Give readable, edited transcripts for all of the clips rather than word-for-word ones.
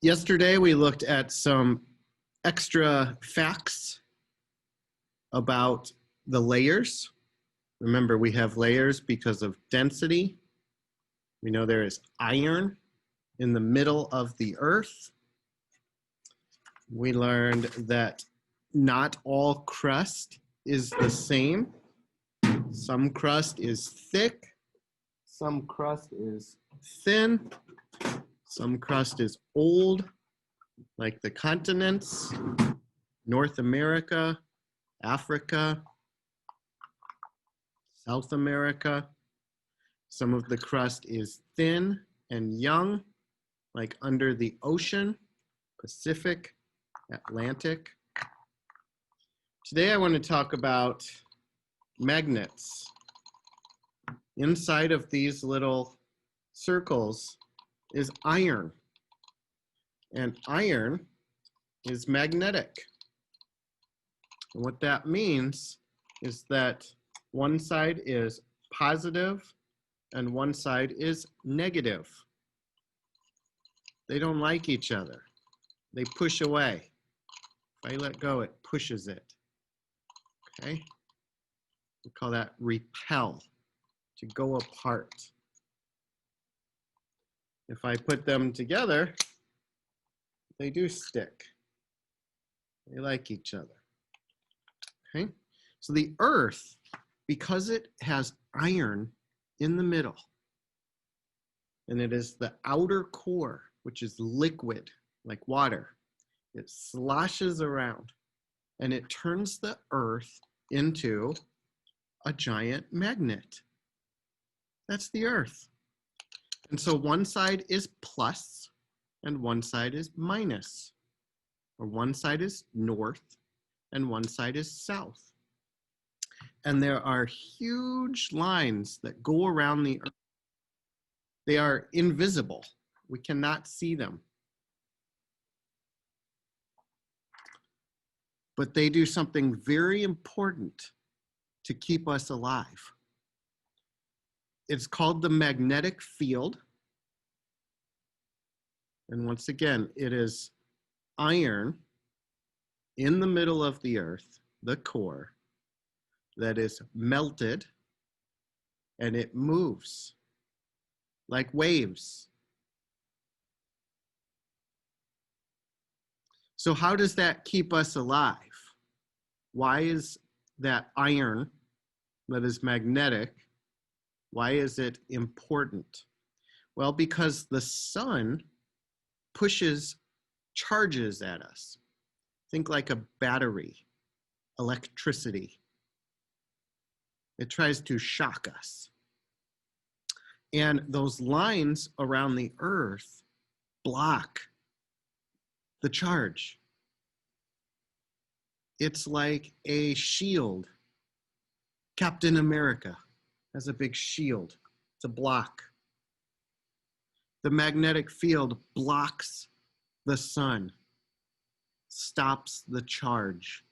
Yesterday, we looked at some extra facts about the layers. Remember, we have layers because of density. We know there is iron in the middle of the earth. We learned that not all crust is the same. Some crust is thick, some crust is thin, some crust is old, like the continents, North America, Africa, South America. Some of the crust is thin and young, like under the ocean, Pacific, Atlantic. Today I want to talk about magnets. Inside of these little circles is iron, and iron is magnetic. And what that means is that one side is positive and one side is negative. They don't like each other. They push away. If I let go, it pushes it. Okay? We call that repel, to go apart. If I put them together, they do stick. They like each other. Okay? So the earth, because it has iron in the middle, and it is the outer core, which is liquid, like water, it sloshes around and it turns the earth into a giant magnet. That's the earth. And so one side is plus and one side is minus, or one side is north and one side is south. And there are huge lines that go around the earth. They are invisible. We cannot see them. But they do something very important to keep us alive. It's called the magnetic field. And once again, it is iron in the middle of the earth, the core, that is melted, and it moves like waves. So how does that keep us alive? Why is that iron that is magnetic, why is it important? Well, because the sun pushes charges at us. Think like a battery, electricity. It tries to shock us. And those lines around the earth block the charge. It's like a shield. Captain America has a big shield to block. The magnetic field blocks the sun, stops the charge,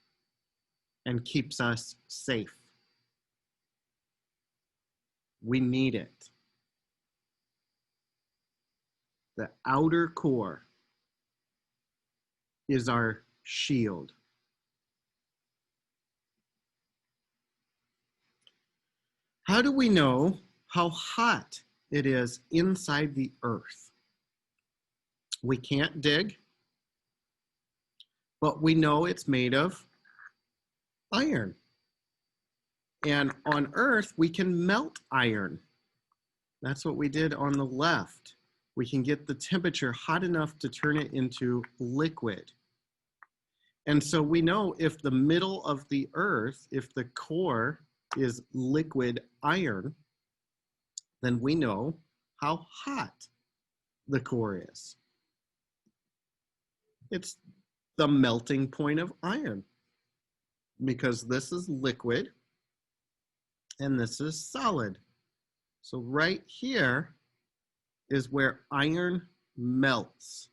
and keeps us safe. We need it. The outer core is our shield. How do we know how hot it is inside the earth? We can't dig, but we know it's made of iron. And on Earth, we can melt iron. That's what we did on the left. We can get the temperature hot enough to turn it into liquid. And so we know if the middle of the earth, if the core is liquid iron, then we know how hot the core is. It's the melting point of iron, because this is liquid and this is solid. So right here is where iron melts,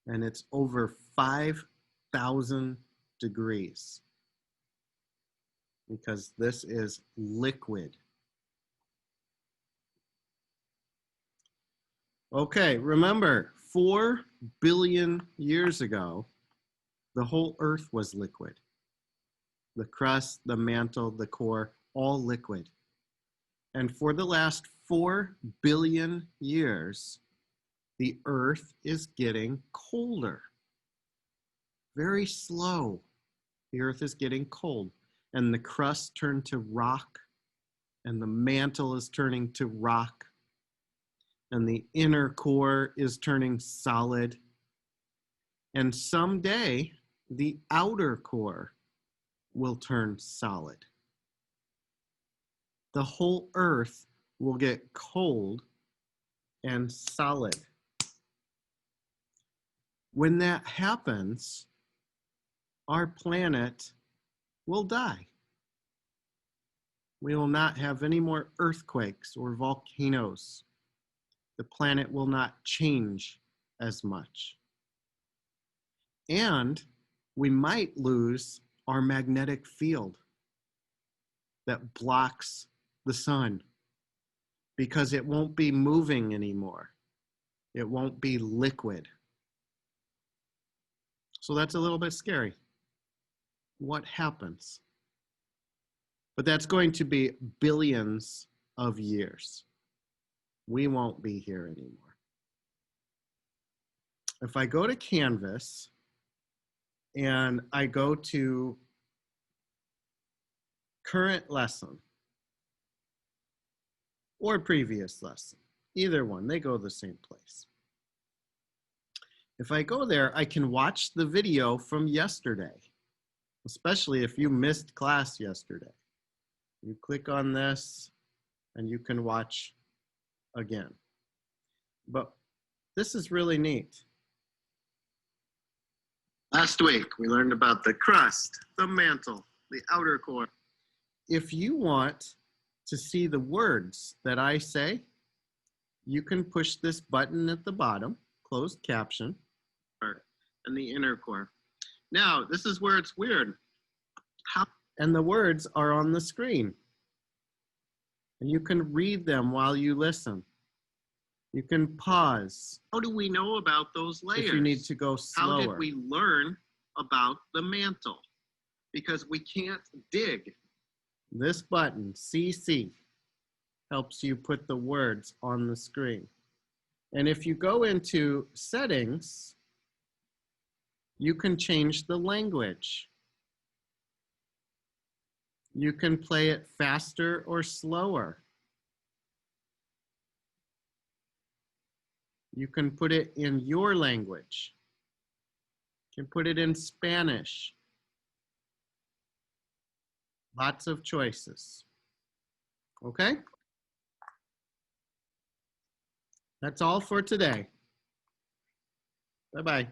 and it's over 5,000 degrees, because this is liquid. Okay, remember, 4 billion years ago, the whole Earth was liquid. The crust, the mantle, the core, all liquid. And for the last 4 billion years, the Earth is getting colder. Very slow. The Earth is getting cold. And the crust turned to rock, and the mantle is turning to rock, and the inner core is turning solid. And someday, the outer core will turn solid. The whole Earth will get cold and solid. When that happens, our planet will die. We will not have any more earthquakes or volcanoes. The planet will not change as much. And we might lose our magnetic field that blocks the sun because it won't be moving anymore. It won't be liquid. So that's a little bit scary. What happens? But that's going to be billions of years. We won't be here anymore. If I go to Canvas and I go to current lesson or previous lesson, either one, they go the same place. If I go there, I can watch the video from yesterday, especially if you missed class yesterday. You click on this and you can watch again. But this is really neat. Last week, we learned about the crust, the mantle, the outer core. If you want to see the words that I say, you can push this button at the bottom, closed caption, and the inner core. Now, this is where it's weird. And the words are on the screen. And you can read them while you listen. You can pause. How do we know about those layers? If you need to go slower. How did we learn about the mantle? Because we can't dig. This button, CC, helps you put the words on the screen. And if you go into settings, you can change the language. You can play it faster or slower. You can put it in your language. You can put it in Spanish. Lots of choices. Okay? That's all for today. Bye-bye.